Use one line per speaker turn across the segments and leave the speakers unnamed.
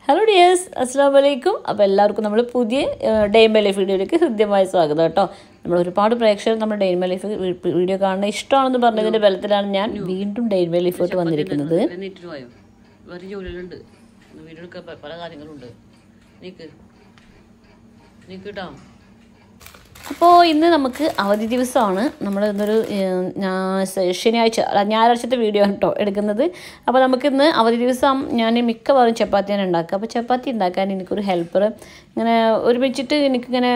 Hello dears, അസ്സലാമു അലൈക്കും. അപ്പോൾ എല്ലാവർക്കും നമ്മൾ പുതിയ ഡേ ഇൻ മൈ ലൈഫ് വീഡിയോയിലേക്ക് ഹൃദ്യമായ സ്വാഗതം കേട്ടോ. നമ്മൾ ഒരുപാട് പ്രേക്ഷകർ നമ്മുടെ day in my life video കാണുന്നത് ഇഷ്ടമാണെന്ന് പറഞ്ഞതിൻ്റെ ബലത്തിലാണ് ഞാൻ വീണ്ടും ഡേ ഇൻ മൈ ലൈഫോട്ട് വന്നിരിക്കുന്നത്.
പല കാര്യങ്ങളുണ്ട്. നീക്കിട്ടോ.
അപ്പോൾ ഇന്ന് നമുക്ക് അവധി ദിവസമാണ്. നമ്മൾ ഇന്നൊരു ഞായറാഴ്ചത്തെ വീഡിയോ ആണ് കേട്ടോ എടുക്കുന്നത്. അപ്പോൾ നമുക്കിന്ന് അവധി ദിവസം ഞാൻ മിക്കവാറും ചപ്പാത്തിയാണ് ഉണ്ടാക്കുക. അപ്പോൾ ചപ്പാത്തി ഉണ്ടാക്കാൻ എനിക്കൊരു ഹെൽപ്പർ ഇങ്ങനെ ഒരുമിച്ചിട്ട് എനിക്കിങ്ങനെ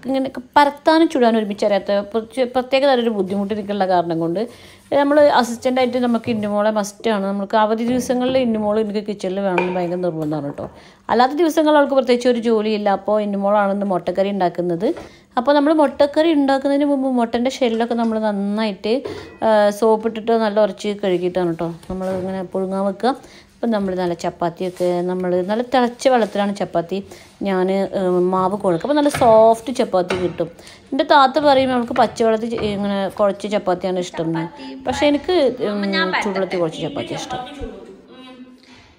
ഇങ്ങനെ പരത്താനും ചുടാനും ഒരുമിച്ച് അറിയാത്ത പ്രത്യേക തരൊരു ബുദ്ധിമുട്ട് എനിക്കുള്ള കാരണം കൊണ്ട് നമ്മൾ അസിസ്റ്റൻ്റായിട്ട് നമുക്ക് ഇന്നുമോളെ മസ്റ്റാണ്. നമുക്ക് അവധി ദിവസങ്ങളിൽ ഇന്നുമോൾ എനിക്ക് കിച്ചണിൽ വേണമെന്ന് ഭയങ്കര നിർബന്ധമാണ് കേട്ടോ. അല്ലാത്ത ദിവസങ്ങളിൽ അവൾക്ക് പ്രത്യേകിച്ച് ഒരു ജോലിയില്ല. അപ്പോൾ ഇന്നുമോളാണെന്ന് മുട്ടക്കറി ഉണ്ടാക്കുന്നത്. അപ്പോൾ നമ്മൾ മുട്ടക്കറി ഉണ്ടാക്കുന്നതിന് മുമ്പ് മുട്ടൻ്റെ ഷെല്ലൊക്കെ നമ്മൾ നന്നായിട്ട് സോപ്പിട്ടിട്ട് നല്ല ഉരച്ച് കഴുകിയിട്ടാണ് കേട്ടോ നമ്മൾ ഇങ്ങനെ പുഴുങ്ങാൻ വെക്കുക. അപ്പം നമ്മൾ നല്ല ചപ്പാത്തിയൊക്കെ നമ്മൾ നല്ല തിളച്ച വെള്ളത്തിലാണ് ചപ്പാത്തി ഞാൻ മാവ് കുഴക്കുക. അപ്പോൾ നല്ല സോഫ്റ്റ് ചപ്പാത്തി കിട്ടും. എൻ്റെ താത്ത പറയും അവൾക്ക് പച്ചവെള്ളത്തിൽ ഇങ്ങനെ കുഴച്ച ചപ്പാത്തിയാണ് ഇഷ്ടം. പക്ഷെ എനിക്ക് ചൂടുവെള്ളത്തിൽ കുഴച്ച ചപ്പാത്തി ഇഷ്ടം.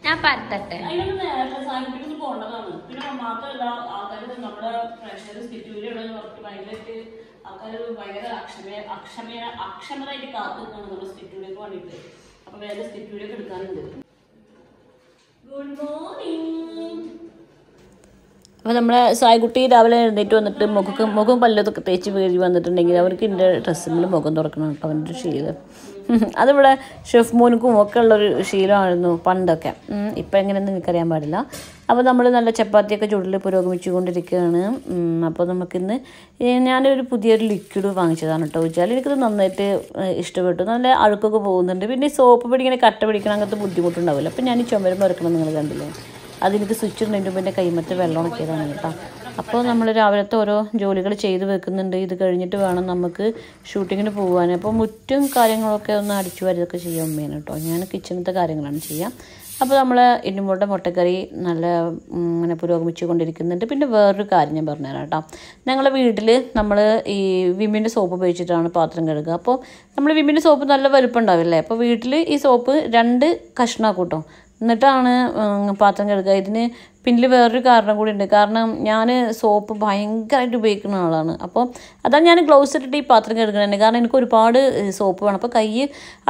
ഞാൻ പരത്തട്ടെ.
അക്ഷമതായിട്ട് കാത്തുനിന്നാണ് നമ്മൾ സ്റ്റിറ്റൂഡിയോക്ക് വേണ്ടിയിട്ട്. അപ്പൊ വേറെ സ്റ്റിറ്റൂഡിയൊക്കെ എടുക്കാനുണ്ട്. Good morning. അപ്പോൾ നമ്മളെ സായ്കുട്ടി രാവിലെ എഴുന്നേറ്റ് വന്നിട്ട് മുഖം പല്ലതൊക്കെ തേച്ച് വീഴി വന്നിട്ടുണ്ടെങ്കിൽ അവർക്ക് എൻ്റെ ഡ്രസ്സിൽ മുഖം തുറക്കണം കേട്ടോ. അവൻ്റെ ശീലം അതിവിടെ ഷെഫ് മോനുക്കും ഒക്കെ ഉള്ളൊരു ശീലമായിരുന്നു പണ്ടൊക്കെ. ഇപ്പം എങ്ങനെയെന്ന് എനിക്കറിയാൻ പാടില്ല. അപ്പോൾ നമ്മൾ നല്ല ചപ്പാത്തിയൊക്കെ ചുടിൽ പുരോഗമിച്ചു കൊണ്ടിരിക്കുകയാണ്. അപ്പോൾ നമുക്കിന്ന് ഞാനൊരു പുതിയൊരു ലിക്വിഡ് വാങ്ങിച്ചതാണ് കേട്ടോ. വെച്ചാൽ എനിക്കത് നന്നായിട്ട് ഇഷ്ടപ്പെട്ടു. നല്ല അഴുക്കൊക്കെ പോകുന്നുണ്ട്. പിന്നെ ഈ സോപ്പ് പിടി ഇങ്ങനെ കട്ട പിടിക്കണം അങ്ങനത്തെ ബുദ്ധിമുട്ടുണ്ടാവില്ല. അപ്പം ഞാൻ ഈ ചുമരം വരക്കണം നിങ്ങൾ കണ്ടില്ലേ. അതെനിക്ക് സ്വിച്ച് ഉണ്ടെങ്കിൽ പിന്നെ കൈമത്തെ വെള്ളം ഉണക്കിയതാണ് കേട്ടോ. അപ്പോൾ നമ്മൾ രാവിലത്തെ ഓരോ ജോലികൾ ചെയ്ത് വെക്കുന്നുണ്ട്. ഇത് കഴിഞ്ഞിട്ട് വേണം നമുക്ക് ഷൂട്ടിങ്ങിന് പോകാൻ. അപ്പോൾ മുറ്റും കാര്യങ്ങളൊക്കെ ഒന്ന് അടിച്ചു വരികയൊക്കെ ചെയ്യാൻ ഉമ്മയാണ് കേട്ടോ. ഞാൻ കിച്ചണത്തെ കാര്യങ്ങളാണ് ചെയ്യാം. അപ്പോൾ നമ്മൾ ഇന്നുമോളുടെ മുട്ടക്കറി നല്ല ഇങ്ങനെ പുരോഗമിച്ചു കൊണ്ടിരിക്കുന്നുണ്ട്. പിന്നെ വേറൊരു കാര്യം ഞാൻ പറഞ്ഞുതരാം കേട്ടോ. ഞങ്ങളുടെ വീട്ടിൽ നമ്മൾ ഈ വിമ്മിൻ്റെ സോപ്പ് ഉപയോഗിച്ചിട്ടാണ് പാത്രം കഴുകുക. അപ്പോൾ നമ്മൾ വിമ്മിൻ്റെ സോപ്പ് നല്ല വലുപ്പം ഉണ്ടാവില്ലേ. അപ്പോൾ വീട്ടിൽ ഈ സോപ്പ് 2 കഷ്ണമാക്കും കേട്ടോ. എന്നിട്ടാണ് പാത്രം കഴുകുക. ഇതിന് പിന്നിൽ വേറൊരു കാരണം കൂടി ഉണ്ട്. കാരണം ഞാൻ സോപ്പ് ഭയങ്കരമായിട്ട് ഉപയോഗിക്കുന്ന ആളാണ്. അപ്പോൾ അതാണ് ഞാൻ ഗ്ലൗസ് ഇട്ടിട്ട് ഈ പാത്രം കഴുകുന്നത്. കാരണം എനിക്ക് ഒരുപാട് സോപ്പ് വേണം. അപ്പോൾ കൈ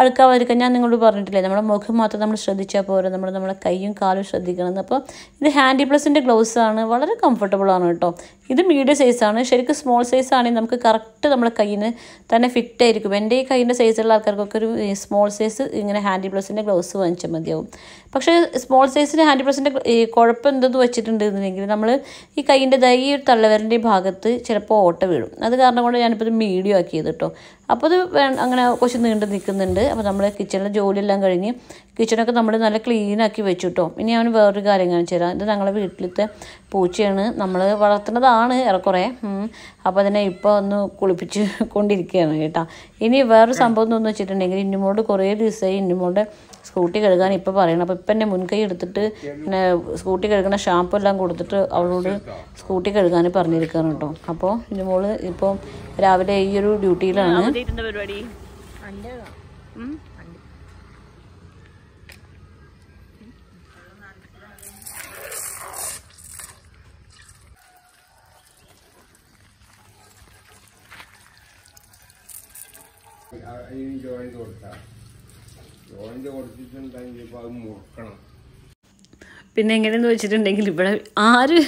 അഴുക്കാവാതിരിക്കാൻ ഞാൻ നിങ്ങളോട് പറഞ്ഞിട്ടില്ലേ, നമ്മുടെ മുഖം മാത്രം നമ്മൾ ശ്രദ്ധിച്ചാൽ പോരാ, നമ്മുടെ കൈയും കാലും ശ്രദ്ധിക്കണം. അപ്പോൾ ഇത് ഹാൻഡി പ്ലസിൻ്റെ ഗ്ലൗസ് ആണ്. വളരെ കംഫർട്ടബിളാണ് കേട്ടോ. ഇത് മീഡിയം സൈസാണ്. ശരിക്കും സ്മോൾ സൈസ് ആണെങ്കിൽ നമുക്ക് കറക്റ്റ് നമ്മുടെ കയ്യിന് തന്നെ ഫിറ്റ് ആയിരിക്കും. എൻ്റെ ഈ കൈയിൻ്റെ സൈസുള്ള ആൾക്കാർക്കൊക്കെ ഒരു സ്മോൾ സൈസ് ഇങ്ങനെ ഹാൻഡി പ്ലസിൻ്റെ ഗ്ലൗസ് വാങ്ങിച്ചാൽ മതിയാവും. പക്ഷേ സ്മോൾ സൈസിന് ഹാൻഡി പ്ലസിൻ്റെ കുഴപ്പം എന്തെന്ന് വെച്ചിട്ടുണ്ടെന്നുണ്ടെങ്കിൽ നമ്മൾ ഈ കൈയിൻ്റെ ഈ ഒരു തള്ളവരൻ്റെ ഭാഗത്ത് ചിലപ്പോൾ ഓട്ട വീഴും. അത് കാരണം കൊണ്ട് ഞാനിപ്പോൾ ഇത് മീഡിയം ആക്കിയത് കേട്ടോ. അപ്പോൾ അത് അങ്ങനെ കുറച്ച് നീണ്ടു നിൽക്കുന്നുണ്ട്. അപ്പോൾ നമ്മൾ കിച്ചണിലെ ജോലിയെല്ലാം കഴിഞ്ഞ് കിച്ചണൊക്കെ നമ്മൾ നല്ല ക്ലീനാക്കി വെച്ചു കേട്ടോ. ഇനി അവന് വേറൊരു കാര്യം കാണിച്ചു തരാം. ഇത് ഞങ്ങളുടെ വീട്ടിലത്തെ പൂച്ചയാണ്. നമ്മൾ വളർത്തുന്നതാണ് ഏറെക്കുറെ. അപ്പോൾ അതിനെ ഇപ്പോൾ ഒന്ന് കുളിപ്പിച്ച് കൊണ്ടിരിക്കുകയാണ് കേട്ടോ. ഇനി വേറൊരു സംഭവം എന്ന് വെച്ചിട്ടുണ്ടെങ്കിൽ ഇന്നുമോളോട് കുറേ ദിവസമായി ഇന്നുമോളുടെ സ്കൂട്ടി കഴുകാൻ ഇപ്പോൾ പറയണം. അപ്പോൾ ഇപ്പം എന്നെ മുൻകൈ എടുത്തിട്ട് പിന്നെ സ്കൂട്ടി കഴുകുന്ന ഷാമ്പു എല്ലാം കൊടുത്തിട്ട് അവളോട് സ്കൂട്ടി കഴുകാൻ പറഞ്ഞിരിക്കുകയാണ് കേട്ടോ. അപ്പോൾ ഇന്നുമോള് ഇപ്പോൾ രാവിലെ ഈ ഒരു ഡ്യൂട്ടിയിലാണ്. പരിപാടി പിന്നെ എങ്ങനെയെന്ന് വെച്ചിട്ടുണ്ടെങ്കിൽ ഇവിടെ ആര്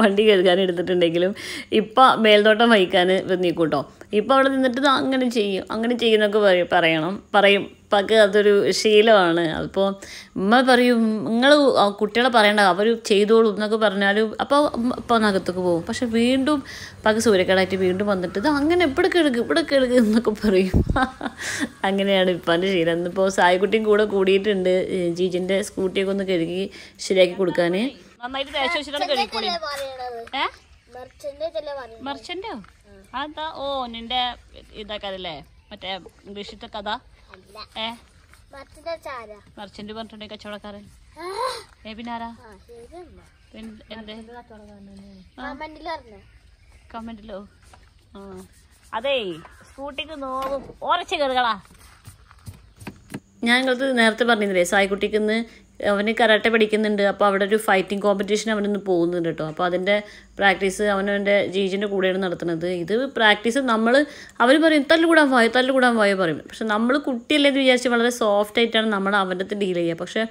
വണ്ടി കഴുകാൻ എടുത്തിട്ടുണ്ടെങ്കിലും ഇപ്പം മേൽനോട്ടം വഹിക്കാൻ നീക്കൂട്ടോ. ഇപ്പം അവിടെ നിന്നിട്ട് അങ്ങനെ ചെയ്യുന്നൊക്കെ പറയും. ഇപ്പൊക്കെ അതൊരു ശീലമാണ്. അപ്പോൾ ഉമ്മ പറയും നിങ്ങൾ കുട്ടികളെ പറയണ്ട, അവർ ചെയ്തോളൂ എന്നൊക്കെ പറഞ്ഞാലും അപ്പോൾ ഇപ്പം അകത്തൊക്കെ പോകും. പക്ഷെ വീണ്ടും പക സൂര്യക്കേടായിട്ട് വീണ്ടും വന്നിട്ട് ഇത് അങ്ങനെ ഇവിടെ കഴുകുക എന്നൊക്കെ പറയും. അങ്ങനെയാണ് ഇപ്പാൻ്റെ ശീലം. ഇന്നിപ്പോൾ സായിക്കുട്ടിയും കൂടെ കൂടിയിട്ടുണ്ട് ജീജിൻ്റെ സ്കൂട്ടിയൊക്കെ ഒന്ന് കഴുകി ശരിയാക്കി കൊടുക്കാൻ. നന്നായിട്ട് തേച്ച് വെച്ചിട്ടാണ് കഴുകിക്കൂടി. മെർച്ചൻ്റോ അതാ? ഓ നിന്റെ ഇതാക്കാതല്ലേ മറ്റേ ഇംഗ്ലീഷിലത്തെ കഥ. മർച്ചന്റ് പറഞ്ഞിട്ടുണ്ടെങ്കിൽ കച്ചവടക്കാരൻ. പിന്നാരാ കമന്റിലോ? അതേ സ്കൂട്ടിക്ക് നോക്കും ഓരച്ച് കയറുകളാ. ഞാൻ നിങ്ങൾക്ക് നേരത്തെ പറഞ്ഞില്ലേ സായിക്കുട്ടിക്ക് ഇന്ന് അവന് കരാട്ടെ പഠിക്കുന്നുണ്ട്. അപ്പോൾ അവിടെ ഒരു ഫൈറ്റിംഗ് കോമ്പറ്റീഷൻ അവനൊന്ന് പോകുന്നുണ്ട് കേട്ടോ. അപ്പോൾ അതിൻ്റെ പ്രാക്ടീസ് അവൻ്റെ ജീജിൻ്റെ കൂടെയാണ് നടത്തുന്നത്. ഇത് പ്രാക്ടീസ് അവർ പറയും തല്ലുകൂടാൻ വായോ പറയും. പക്ഷെ നമ്മൾ കുട്ടിയല്ലേ എന്ന് വിചാരിച്ച് വളരെ സോഫ്റ്റ് ആയിട്ടാണ് നമ്മൾ അവൻ്റെ അടുത്ത് ഡീൽ ചെയ്യുക. പക്ഷെ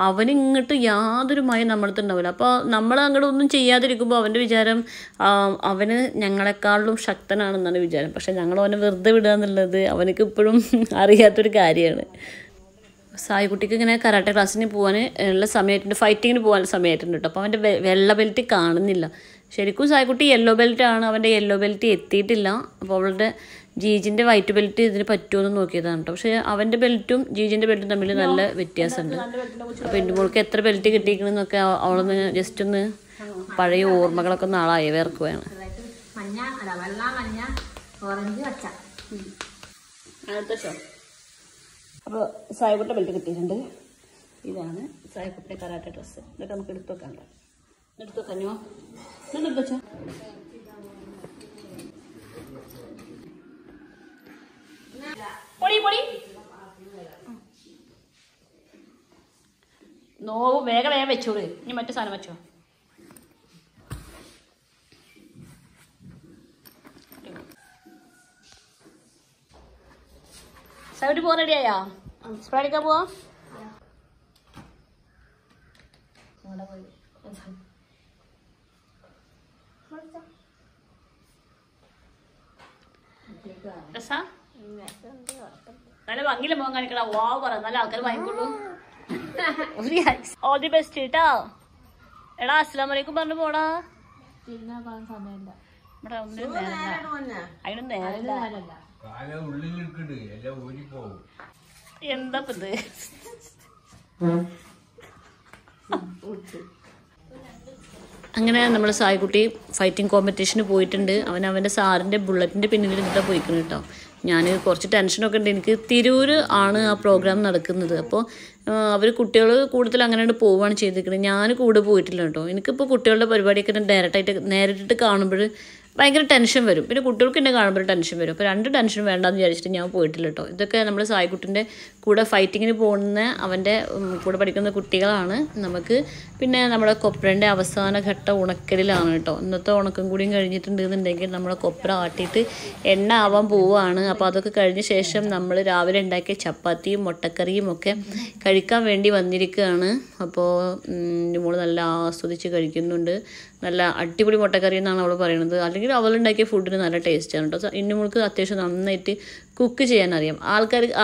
അവന് ഇങ്ങോട്ട് യാതൊരു മയം നമ്മുടെ അടുത്ത് ഉണ്ടാവില്ല. അപ്പോൾ നമ്മൾ അങ്ങോട്ട് ഒന്നും ചെയ്യാതിരിക്കുമ്പോൾ അവൻ്റെ വിചാരം അവന് ഞങ്ങളെക്കാളും ശക്തനാണെന്നാണ് വിചാരം. പക്ഷെ ഞങ്ങൾ അവനെ വെറുതെ വിടുക എന്നുള്ളത് അവനക്ക് ഇപ്പോഴും അറിയാത്തൊരു കാര്യമാണ്. സായിക്കുട്ടിക്ക് ഇങ്ങനെ കരാട്ടെ ക്ലാസ്സിന് പോകാൻ ഉള്ള സമയമായിട്ടുണ്ട്, ഫൈറ്റിങ്ങിന് പോകാനുള്ള സമയമായിട്ടുണ്ട് കേട്ടോ. അപ്പോൾ അവൻ്റെ വെള്ള ബെൽറ്റ് കാണുന്നില്ല. ശരിക്കും സായിക്കുട്ടി യെല്ലോ ബെൽറ്റാണ്, അവൻ്റെ യെല്ലോ ബെൽറ്റ് എത്തിയിട്ടില്ല. അപ്പോൾ അവളുടെ ജീജിൻ്റെ വൈറ്റ് ബെൽറ്റ് ഇതിന് പറ്റുമോ എന്ന് നോക്കിയതാണ് കേട്ടോ. പക്ഷേ അവൻ്റെ ബെൽറ്റും ജീജിൻ്റെ ബെൽറ്റും തമ്മിൽ നല്ല വ്യത്യാസമുണ്ട്. അപ്പോൾ എൻ്റെ മോൾക്ക് എത്ര ബെൽറ്റ് കിട്ടിയിരിക്കണമെന്നൊക്കെ അവളൊന്ന് ജസ്റ്റ് ഒന്ന് പഴയ ഓർമ്മകളൊക്കെ ഒന്ന് ആളായി വേർക്കുകയാണ്. അപ്പോൾ സായിക്കുട്ടിയുടെ ബെൽറ്റ് കിട്ടിയിട്ടുണ്ട്. ഇതാണ് സായിക്കുട്ടിയുടെ കരാട്ടെ ഡ്രസ്സ്. ഇതൊക്കെ നമുക്ക് എടുത്തു വെക്കാണ്ടോ? എടുത്തു വെക്കാഞ്ഞോ? എടുത്തു വെച്ചോ. പൊടി നോവും വേഗം വെച്ചോളൂ. ഇനി മറ്റു സാധനം വെച്ചോ. സൈഡ് പോകാൻ റെഡിയായാ? സ്പ്രേ അടിക്കാൻ പോവാ? നല്ല ഭംഗിയില്ല പോകാൻ കാണിക്കടാ. വാവ് പറ, നല്ല ആൾക്കാർ വാങ്ങിക്കൊള്ളൂ. ഓൾ ദി ബെസ്റ്റ് കേട്ടാ. എടാ അസ്സലാമു അലൈക്കും പറഞ്ഞു പോടാ. അതിനൊന്നും നേരല്ല. എന്താ ഇത്? അങ്ങനെ നമ്മൾ സായിക്കുട്ടി ഫൈറ്റിംഗ് കോമ്പറ്റീഷന് പോയിട്ടുണ്ട്. അവൻ്റെ സാറിൻ്റെ ബുള്ളറ്റിൻ്റെ പിന്നിൽ ഇട്ടാ പോയിക്കണം കേട്ടോ. ഞാൻ കുറച്ച് ടെൻഷനൊക്കെ ഉണ്ട്. എനിക്ക് തിരൂർ ആണ് ആ പ്രോഗ്രാം നടക്കുന്നത്. അപ്പോൾ അവർ കുട്ടികൾ കൂടുതൽ അങ്ങനെ പോവുകയാണ് ചെയ്തിരിക്കുന്നത്. ഞാൻ കൂടെ പോയിട്ടില്ല കേട്ടോ. എനിക്കിപ്പോൾ കുട്ടികളുടെ പരിപാടിയൊക്കെ നേരിട്ടിട്ട് കാണുമ്പോൾ ഭയങ്കര ടെൻഷൻ വരും. പിന്നെ കുട്ടികൾക്ക് എന്നെ കാണുമ്പോൾ ടെൻഷൻ വരും. അപ്പോൾ രണ്ട് ടെൻഷൻ വേണ്ടെന്ന് വിചാരിച്ചിട്ട് ഞാൻ പോയിട്ടില്ല കേട്ടോ. ഇതൊക്കെ നമ്മൾ സായിക്കുട്ടിൻ്റെ കൂടെ ഫൈറ്റിങ്ങിന് പോകുന്ന അവൻ്റെ കൂടെ പഠിക്കുന്ന കുട്ടികളാണ്. നമുക്ക് പിന്നെ നമ്മുടെ കൊപ്രൻ്റെ അവസാന ഘട്ട ഉണക്കലിലാണ് കേട്ടോ. ഇന്നത്തെ ഉണക്കം കൂടിയും കഴിഞ്ഞിട്ടുണ്ടെന്നുണ്ടെങ്കിൽ നമ്മളെ കൊപ്ര ആട്ടിയിട്ട് എണ്ണ ആവാൻ പോവുകയാണ്. അപ്പോൾ അതൊക്കെ കഴിഞ്ഞ ശേഷം നമ്മൾ രാവിലെ ഉണ്ടാക്കിയ ചപ്പാത്തിയും മുട്ടക്കറിയും ഒക്കെ കഴിക്കാൻ വേണ്ടി വന്നിരിക്കുകയാണ്. അപ്പോൾ മോൾ നല്ല ആസ്വദിച്ച് കഴിക്കുന്നുണ്ട്. നല്ല അടിപൊളി മുട്ടക്കറി എന്നാണ് അവൾ പറയുന്നത്. അല്ലെങ്കിൽ അവളുണ്ടാക്കിയ ഫുഡിന് നല്ല ടേസ്റ്റാണ് കേട്ടോ. ഇന്നുമോൾക്ക് അത്യാവശ്യം നന്നായിട്ട് കുക്ക് ചെയ്യാൻ അറിയാം.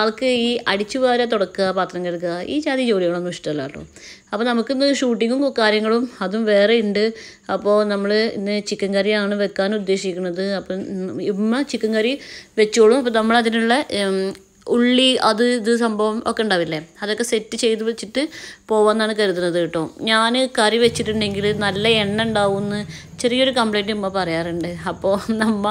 ആൾക്ക് ഈ അടിച്ചു വാരുക, തുടക്കുക, പാത്രം കഴുകുക, ഈ ജാതി ജോലികളൊന്നും ഇഷ്ടമല്ല കേട്ടോ. അപ്പോൾ നമുക്കിന്ന് ഷൂട്ടിങ്ങും കാര്യങ്ങളും അതും വേറെ ഉണ്ട്. അപ്പോൾ നമ്മൾ ഇന്ന് ചിക്കൻ കറിയാണ് വെക്കാൻ ഉദ്ദേശിക്കുന്നത്. അപ്പം ഉമ്മ ചിക്കൻ കറി വെച്ചോളും. അപ്പോൾ നമ്മൾ അതിനുള്ള ഉള്ളി ഇത് സംഭവം ഒക്കെ ഉണ്ടാവില്ലേ, അതൊക്കെ സെറ്റ് ചെയ്ത് വെച്ചിട്ട് പോകാമെന്നാണ് കരുതുന്നത് കേട്ടോ. ഞാൻ കറി വെച്ചിട്ടുണ്ടെങ്കിൽ നല്ല എണ്ണ ഉണ്ടാവുമെന്ന് ചെറിയൊരു കംപ്ലൈൻറ്റ് ഉമ്മ പറയാറുണ്ട്. അപ്പോൾ നമ്മ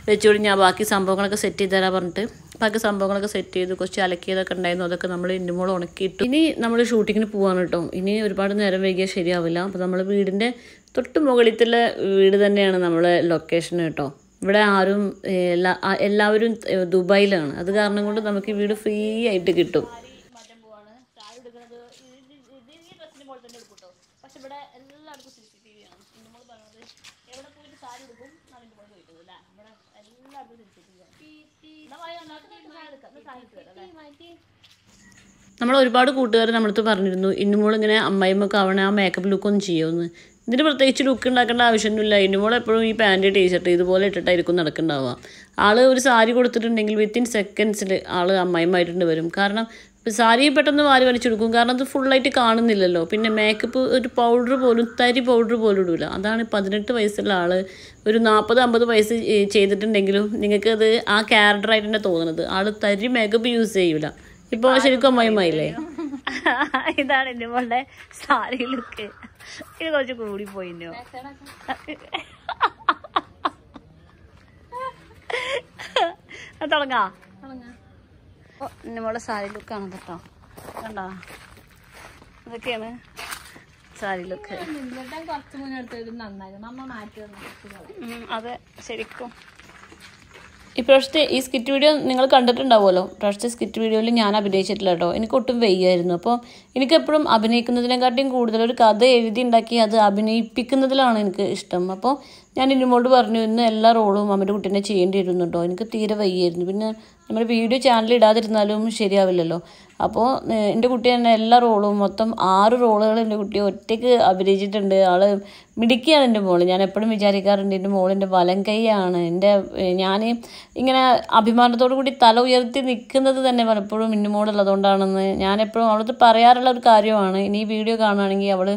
വെച്ചോളൂ, ഞാൻ ബാക്കി സംഭവങ്ങളൊക്കെ സെറ്റ് ചെയ്ത് തരാൻ പറഞ്ഞിട്ട് ബാക്കി സംഭവങ്ങളൊക്കെ സെറ്റ് ചെയ്ത് കുറച്ച് അലക്കിയതൊക്കെ ഉണ്ടായിരുന്നു. അതൊക്കെ നമ്മൾ ഇന്നുമോൾ ഉണക്കിയിട്ടു. ഇനി നമ്മൾ ഷൂട്ടിങ്ങിന് പോകാൻ കേട്ടോ. ഇനി ഒരുപാട് നേരം വൈകിയാൽ ശരിയാവില്ല. അപ്പോൾ നമ്മൾ വീടിൻ്റെ തൊട്ട് മുകളിലത്തുള്ള വീട് തന്നെയാണ് നമ്മളെ ലൊക്കേഷൻ കേട്ടോ. ഇവിടെ ആരും എല്ലാവരും ദുബായിലാണ്. അത് കാരണം കൊണ്ട് നമുക്ക് ഈ വീട് ഫ്രീ ആയിട്ട് കിട്ടും. പക്ഷെ ഇവിടെ എല്ലാവർക്കും CCTV ആണ്. നമ്മൾ പറഞ്ഞത് എവിടെ പോയിട്ട് സാരി എടുക്കും എന്നാണ് നമ്മൾ ചോദിക്കുന്നത് അല്ലേ. ഇവിടെ എല്ലാവർക്കും CCTV ആണ്. നമ്മൾ ഒരുപാട് കൂട്ടുകാർ നമ്മളടുത്ത് പറഞ്ഞിരുന്നു ഇന്നുമോൾ ഇങ്ങനെ അമ്മായിമ്മക്ക് ആവണ ആ മേക്കപ്പ് ലുക്കൊന്നും ചെയ്യുമെന്ന്. ഇതിന് പ്രത്യേകിച്ച് ലുക്ക് ഉണ്ടാക്കേണ്ട ആവശ്യമൊന്നുമില്ല. ഇന്നുമോൾ എപ്പോഴും ഈ പാൻറ് ടീഷർട്ട് ഇതുപോലെ ഇട്ടിട്ടായിരിക്കും നടക്കുന്നുണ്ടാവുക. ആൾ ഒരു സാരി കൊടുത്തിട്ടുണ്ടെങ്കിൽ വിത്തിൻ സെക്കൻഡ്സിൽ ആൾ അമ്മായിമായിട്ടുണ്ട് വരും. കാരണം സാരി പെട്ടെന്ന് വാരി വലിച്ചെടുക്കും. കാരണം അത് ഫുള്ളായിട്ട് കാണുന്നില്ലല്ലോ. പിന്നെ മേക്കപ്പ് ഒരു പൗഡർ പോലും തരി പൗഡർ പോലും ഇടില്ല. അതാണ് 18 വയസ്സുള്ള ആൾ ഒരു 40-50 വയസ്സ് ചെയ്തിട്ടുണ്ടെങ്കിലും നിങ്ങൾക്കത് ആ ക്യാരക്ടറായിട്ട് തന്നെ തോന്നുന്നത്. ആൾ തരി മേക്കപ്പ് യൂസ് ചെയ്യൂല. ഇപ്പോൾ ശരിക്കും അമ്മായിമായില്ലേ. ഇതാണ് എൻ്റെ മോളുടെ സാരി ലുക്ക്. ഇത് കുറച്ച് കൂടിപ്പോയിന്നോ. തുടങ്ങാ എൻ്റെ മോളുടെ സാരി ലുക്കാണ് കേട്ടോ. കണ്ടോ, ഇതൊക്കെയാണ് സാരി ലുക്ക്. അതെ ശരിക്കും ഇപ്രാവശ്യത്തെ ഈ സ്കിറ്റ് വീഡിയോ നിങ്ങൾ കണ്ടിട്ടുണ്ടാവുമല്ലോ. ഇപ്രാവശ്യത്തെ സ്കിറ്റ് വീഡിയോയിൽ ഞാൻ അഭിനയിച്ചിട്ടില്ല കേട്ടോ. എനിക്ക് ഒട്ടും വയ്യായിരുന്നു. അപ്പോൾ എനിക്കെപ്പോഴും അഭിനയിക്കുന്നതിനെക്കാട്ടിയും കൂടുതൽ ഒരു കഥ എഴുതി ഉണ്ടാക്കി അത് അഭിനയിപ്പിക്കുന്നതിലാണ് എനിക്ക് ഇഷ്ടം. അപ്പോൾ ഞാൻ ഇന്നുമോളോട് പറഞ്ഞു, ഇന്ന് എല്ലാ റോളും അമ്മയുടെ കുട്ടീനെ ചെയ്യേണ്ടി വരുന്നു കേട്ടോ. എനിക്ക് തീരെ വയ്യായിരുന്നു. പിന്നെ നമ്മൾ വീഡിയോ ചാനൽ ഇടാതിരുന്നാലും ശരിയാവില്ലല്ലോ. അപ്പോൾ എൻ്റെ കുട്ടി തന്നെ എല്ലാ റോളും മൊത്തം 6 റോളുകൾ എൻ്റെ കുട്ടി ഒറ്റയ്ക്ക് അഭിനയിച്ചിട്ടുണ്ട്. ആൾ മിടുക്കിയാണ് എൻ്റെ മോള്. ഞാൻ എപ്പോഴും വിചാരിക്കാറുണ്ട് എൻ്റെ മോളിൻ്റെ വലം കൈയാണ്. ഞാൻ ഇങ്ങനെ അഭിമാനത്തോടു കൂടി തല ഉയർത്തി നിൽക്കുന്നത് തന്നെ പലപ്പോഴും ഇന്നുമോളുള്ളതുകൊണ്ടാണെന്ന് ഞാൻ എപ്പോഴും അവളത് പറയാറുള്ള ഒരു കാര്യമാണ്. ഇനി ഈ വീഡിയോ കാണുകയാണെങ്കിൽ അവൾ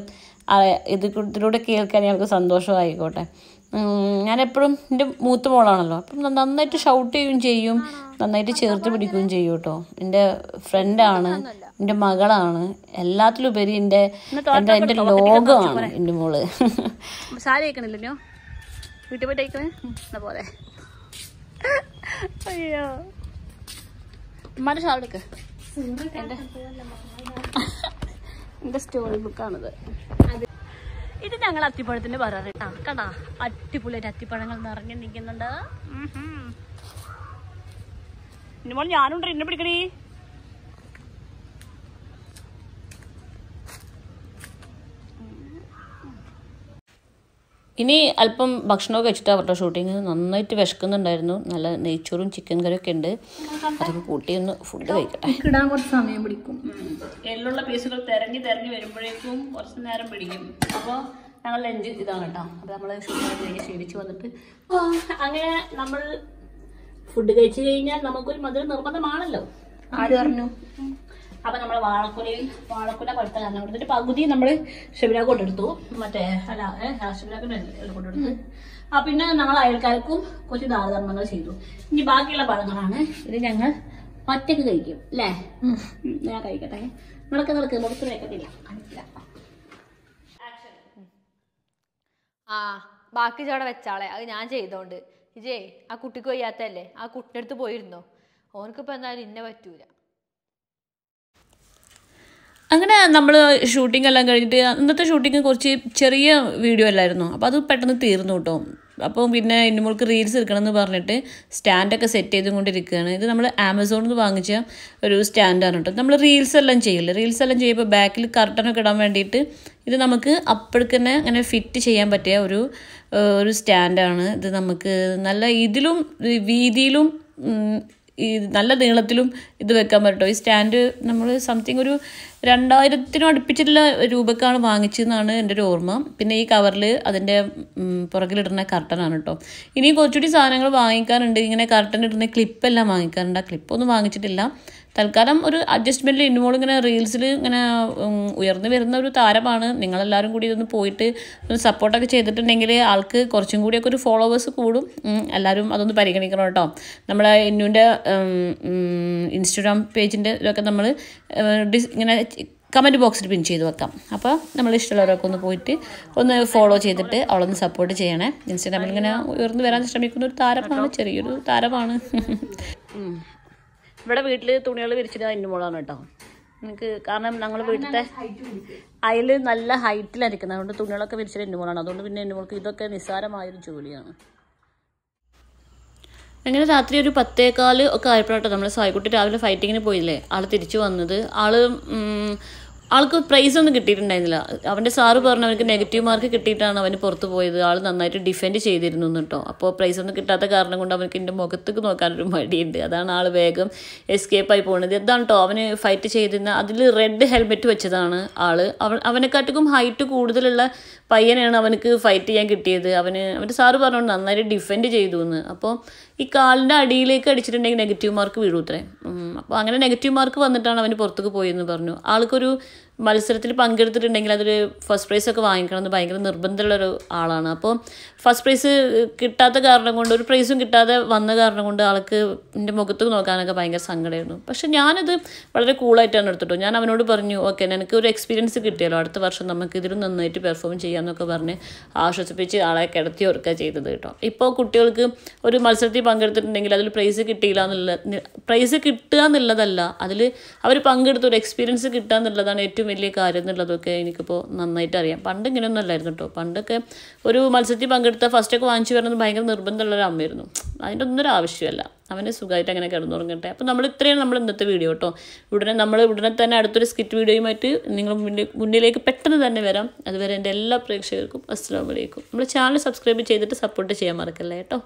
ഇതിലൂടെ കേൾക്കാൻ ഞങ്ങൾക്ക് സന്തോഷമായിക്കോട്ടെ. ഞാനെപ്പോഴും എൻ്റെ മൂത്ത മോളാണല്ലോ, അപ്പം നന്നായിട്ട് ഷൗട്ട് ചെയ്യുകയും ചെയ്യും, നന്നായിട്ട് ചേർത്ത് പിടിക്കുകയും ചെയ്യും കേട്ടോ. എൻ്റെ ഫ്രണ്ടാണ്, എൻ്റെ മകളാണ്, എല്ലാത്തിലുപരി എൻ്റെ ലോകമാണ് എൻ്റെ മോള്. സാരി അയക്കണില്ലല്ലോ, വീട്ടിൽ പോയിട്ട് അയക്കണേ പോലെ. അയ്യോ ഉമ്മാൻ്റെ ഷാൾ എടുക്ക. എൻ്റെ സ്റ്റോറി ബുക്കാണിത്. ഇത് ഞങ്ങൾ അത്തിപ്പഴത്തിന്റെ പറയാറ് കേട്ടാ. കണ്ടാ അടിപൊളിയായിട്ട് അത്തിപ്പഴങ്ങൾ നിറഞ്ഞു നിൽക്കുന്നുണ്ട്. ഇന്നുമ്പോൾ ഞാനുണ്ട്, എന്നെ പിടിക്കണേ. ഇനി അല്പം ഭക്ഷണമൊക്കെ കഴിച്ചിട്ടാണ് അവരുടെ ഷൂട്ടിങ്. നന്നായിട്ട് വിശക്കുന്നുണ്ടായിരുന്നു. നല്ല നെയ്ച്ചോറും ചിക്കൻ കറിയൊക്കെ ഉണ്ട്. അതൊക്കെ കൂട്ടി ഒന്ന് ഫുഡ് കഴിക്കട്ടെ.
ഇടാൻ കുറച്ച് സമയം പിടിക്കും.
എല്ലുള്ള പീസുകൾ തിരഞ്ഞ് വരുമ്പോഴേക്കും കുറച്ച് നേരം പിടിക്കും. അപ്പോൾ ഞങ്ങൾ ലഞ്ച് ഇതാണ് കേട്ടോ. അപ്പോൾ നമ്മൾ ഷൂട്ടിങ് കഴിഞ്ഞ് ക്ഷീണിച്ച് വന്നിട്ട് അങ്ങനെ നമ്മൾ ഫുഡ് കഴിച്ച് കഴിഞ്ഞാൽ നമുക്കൊരു മധുരം നിർബന്ധമാണല്ലോ.
ആര് പറഞ്ഞു?
അപ്പൊ നമ്മള് വാഴക്കുല പഴുത്ത കാരണം കൊടുത്തിട്ട് പകുതി നമ്മള് ഷെബിന കൊണ്ടെടുത്തു. മറ്റേ ഷെബിനാക്കിന്റെ കൊണ്ടെടുത്ത്. പിന്നെ ഞങ്ങൾ അയൽക്കാർക്കും കുറച്ച് ദാനധർമ്മങ്ങൾ ചെയ്തു. ഇനി ബാക്കിയുള്ള പഴങ്ങളാണ്. ഇത് ഞങ്ങൾ ഒറ്റക്ക് കഴിക്കും അല്ലേ? ഞാൻ കഴിക്കട്ടെ. നടക്ക് മുഖത്ത് കഴിക്കത്തില്ല.
ബാക്കി ചോടെ വെച്ചാളെ, അത് ഞാൻ ചെയ്തോണ്ട്. ഇജേ ആ കുട്ടിക്ക് വയ്യാത്തല്ലേ, ആ കുട്ടിയുടെ അടുത്ത് പോയിരുന്നോ? ഓനക്കിപ്പോ എന്തായാലും ഇന്നെ പറ്റൂല.
അങ്ങനെ നമ്മൾ ഷൂട്ടിംഗ് എല്ലാം കഴിഞ്ഞിട്ട് ഇന്നത്തെ ഷൂട്ടിങ് കുറച്ച് ചെറിയ വീഡിയോ അല്ലായിരുന്നു. അപ്പോൾ അത് പെട്ടെന്ന് തീർന്നു കേട്ടോ. അപ്പോൾ പിന്നെ ഇന്നുമോൾക്ക് റീൽസ് എടുക്കണമെന്ന് പറഞ്ഞിട്ട് സ്റ്റാൻഡൊക്കെ സെറ്റ് ചെയ്തുകൊണ്ടിരിക്കുകയാണ്. ഇത് നമ്മൾ ആമസോണിൽ നിന്ന് വാങ്ങിച്ച ഒരു സ്റ്റാൻഡാണ് കേട്ടോ. നമ്മൾ റീൽസ് എല്ലാം ചെയ്യില്ലേ, റീൽസ് എല്ലാം ചെയ്യുമ്പോൾ ബാക്കിൽ കർട്ടനൊക്കെ ഇടാൻ വേണ്ടിയിട്ട് ഇത് നമുക്ക് അപ്പോഴേക്ക് തന്നെ അങ്ങനെ ഫിറ്റ് ചെയ്യാൻ പറ്റിയ ഒരു സ്റ്റാൻഡാണ്. ഇത് നമുക്ക് നല്ല ഇതിലും വീതിയിലും ഈ നല്ല നീളത്തിലും ഇത് വെക്കാൻ പറ്റും. ഈ സ്റ്റാൻഡ് നമ്മൾ സംതിങ് ഒരു 2000 അടുപ്പിച്ചിട്ടുള്ള രൂപക്കാണ് വാങ്ങിച്ചതെന്നാണ് എൻ്റെ ഒരു ഓർമ്മ. പിന്നെ ഈ കവറിൽ അതിൻ്റെ പുറകിലിടുന്ന കർട്ടനാണ് കേട്ടോ. ഇനിയും കുറച്ചുകൂടി സാധനങ്ങൾ വാങ്ങിക്കാനുണ്ട്. ഇങ്ങനെ കർട്ടൻ ഇടുന്ന ക്ലിപ്പെല്ലാം വാങ്ങിക്കാറുണ്ട്. ആ ക്ലിപ്പൊന്നും വാങ്ങിച്ചിട്ടില്ല. തൽക്കാലം ഒരു അഡ്ജസ്റ്റ്മെൻറ്റിൽ ഇന്നുമോൾ ഇങ്ങനെ റീൽസിൽ ഇങ്ങനെ ഉയർന്നു വരുന്ന ഒരു താരമാണ്. നിങ്ങളെല്ലാവരും കൂടി ഇതൊന്ന് പോയിട്ട് ഒന്ന് സപ്പോർട്ടൊക്കെ ചെയ്തിട്ടുണ്ടെങ്കിൽ ആൾക്ക് കുറച്ചും കൂടിയൊക്കെ ഒരു ഫോളോവേഴ്സ് കൂടും. എല്ലാവരും അതൊന്ന് പരിഗണിക്കണം കേട്ടോ. നമ്മുടെ ഇന്നുവിൻ്റെ ഇൻസ്റ്റഗ്രാം പേജിൻ്റെ ഇതൊക്കെ നമ്മൾ ഇങ്ങനെ കമൻറ്റ് ബോക്സിൽ പിൻ ചെയ്ത് വെക്കാം. അപ്പോൾ നമ്മൾ ഇഷ്ടമുള്ളവരൊക്കെ ഒന്ന് പോയിട്ട് ഒന്ന് ഫോളോ ചെയ്തിട്ട് അവളൊന്ന് സപ്പോർട്ട് ചെയ്യണേ. ഇൻസ്റ്റാഗ്രാമിൽ ഇങ്ങനെ ഉയർന്നു വരാൻ ശ്രമിക്കുന്ന ഒരു താരമാണ്, ചെറിയൊരു താരമാണ്. ഇവിടെ വീട്ടിൽ തുണികൾ വിരിച്ചിട്ട് ഇന്നുമോളാണ് കേട്ടോ. എനിക്ക് കാരണം ഞങ്ങൾ വീട്ടിലത്തെ അയൽ നല്ല ഹൈറ്റിലായിരിക്കുന്നത്. അതുകൊണ്ട് തുണികളൊക്കെ വിരിച്ചിട്ട് ഇന്നുമോളാണ്. അതുകൊണ്ട് പിന്നെ ഇന്നുമോൾക്ക് ഇതൊക്കെ നിസ്സാരമായൊരു ജോലിയാണ്. അങ്ങനെ രാത്രി ഒരു 10:15 ഒക്കെ ആയപ്പോഴാട്ടോ നമ്മൾ സായിക്കുട്ടി രാവിലെ ഫൈറ്റിങ്ങിന് പോയില്ലേ, ആൾ തിരിച്ചു വന്നത്. ആൾക്ക് പ്രൈസ് ഒന്നും കിട്ടിയിട്ടുണ്ടായിരുന്നില്ല. അവൻ്റെ സാറ് പറഞ്ഞു അവർക്ക് നെഗറ്റീവ് മാർക്ക് കിട്ടിയിട്ടാണ് അവന് പുറത്ത് പോയത്. ആൾ നന്നായിട്ട് ഡിഫെൻഡ് ചെയ്തിരുന്നു കേട്ടോ. അപ്പോൾ പ്രൈസ് ഒന്നും കിട്ടാത്ത കാരണം കൊണ്ട് അവർക്ക് എൻ്റെ മുഖത്തേക്ക് നോക്കാനൊരു മടിയുണ്ട്. അതാണ് ആൾ വേഗം എസ്കേപ്പായി പോകുന്നത്. ഇതാണ് കേട്ടോ അവന് ഫൈറ്റ് ചെയ്തിരുന്ന അതിൽ റെഡ് ഹെൽമെറ്റ് വെച്ചതാണ് ആൾ. അവനെക്കാട്ടിലും ഹൈറ്റ് കൂടുതലുള്ള പയ്യനാണ് അവനക്ക് ഫൈറ്റ് ചെയ്യാൻ കിട്ടിയത്. അവൻ്റെ സാറ് പറഞ്ഞു നന്നായിട്ട് ഡിഫെൻഡ് ചെയ്തു എന്ന്. അപ്പോൾ ഈ കാലിൻ്റെ അടിയിലേക്ക് അടിച്ചിട്ടുണ്ടെങ്കിൽ നെഗറ്റീവ് മാർക്ക് വീഴൂത്രേ. അപ്പോൾ അങ്ങനെ നെഗറ്റീവ് മാർക്ക് വന്നിട്ടാണ് അവന് പുറത്തേക്ക് പോയെന്ന് പറഞ്ഞു. ആൾക്കൊരു മത്സരത്തിൽ പങ്കെടുത്തിട്ടുണ്ടെങ്കിൽ അതൊരു ഫസ്റ്റ് പ്രൈസ് ഒക്കെ വാങ്ങിക്കണം എന്ന് ഭയങ്കര നിർബന്ധമുള്ളൊരു ആളാണ്. അപ്പോൾ ഫസ്റ്റ് പ്രൈസ് കിട്ടാത്ത കാരണം കൊണ്ട്, ഒരു പ്രൈസും കിട്ടാതെ വന്ന കാരണം കൊണ്ട് ആൾക്ക് എൻ്റെ മുഖത്ത് നോക്കാനൊക്കെ ഭയങ്കര സങ്കടമായിരുന്നു. പക്ഷെ ഞാനത് വളരെ കൂളായിട്ടാണ് എടുത്തിട്ടോ. ഞാൻ അവനോട് പറഞ്ഞു ഓക്കെ എനിക്ക് ഒരു എക്സ്പീരിയൻസ് കിട്ടിയല്ലോ, അടുത്ത വർഷം നമുക്ക് ഇതിലും നന്നായിട്ട് പെർഫോം ചെയ്യാമെന്നൊക്കെ പറഞ്ഞ് ആശ്വസിപ്പിച്ച് ആളെ കിടത്തി ഓർക്കുക ചെയ്തത് കേട്ടോ. ഇപ്പോൾ കുട്ടികൾക്ക് ഒരു മത്സരത്തിൽ പങ്കെടുത്തിട്ടുണ്ടെങ്കിൽ അതിൽ പ്രൈസ് കിട്ടുക എന്നുള്ളതല്ല, അതിൽ അവർ പങ്കെടുത്ത ഒരു എക്സ്പീരിയൻസ് കിട്ടുക എന്നുള്ളതാണ് ഏറ്റവും വലിയ കാര്യം എന്നുള്ളതൊക്കെ എനിക്കിപ്പോൾ നന്നായിട്ട് അറിയാം. പണ്ട് ഇങ്ങനെയൊന്നും അല്ലായിരുന്നു കേട്ടോ. പണ്ടൊക്കെ ഒരു മത്സരത്തിൽ പങ്കെടുത്ത ഫസ്റ്റൊക്കെ വാങ്ങിച്ചു വരുന്നത് ഭയങ്കര നിർബന്ധമുള്ളൊരു അമ്മയായിരുന്നു. അതിൻ്റെ ഒന്നും ഒരു ആവശ്യമില്ല. അവന് സുഖമായിട്ട് അങ്ങനെ കിടന്നുറങ്ങട്ടെ. അപ്പോൾ നമ്മൾ ഇത്രയാണ് നമ്മൾ ഇന്നത്തെ വീഡിയോ കേട്ടോ. ഉടനെ തന്നെ അടുത്തൊരു സ്കിറ്റ് വീഡിയോയുമായിട്ട് നിങ്ങൾ മുന്നിലേക്ക് പെട്ടെന്ന് തന്നെ വരാം. അതുവരെ എൻ്റെ എല്ലാ പ്രേക്ഷകർക്കും അസ്സലാമു അലൈക്കും. നമ്മൾ ചാനൽ സബ്സ്ക്രൈബ് ചെയ്തിട്ട് സപ്പോർട്ട് ചെയ്യാൻ മറക്കല്ലേ കേട്ടോ.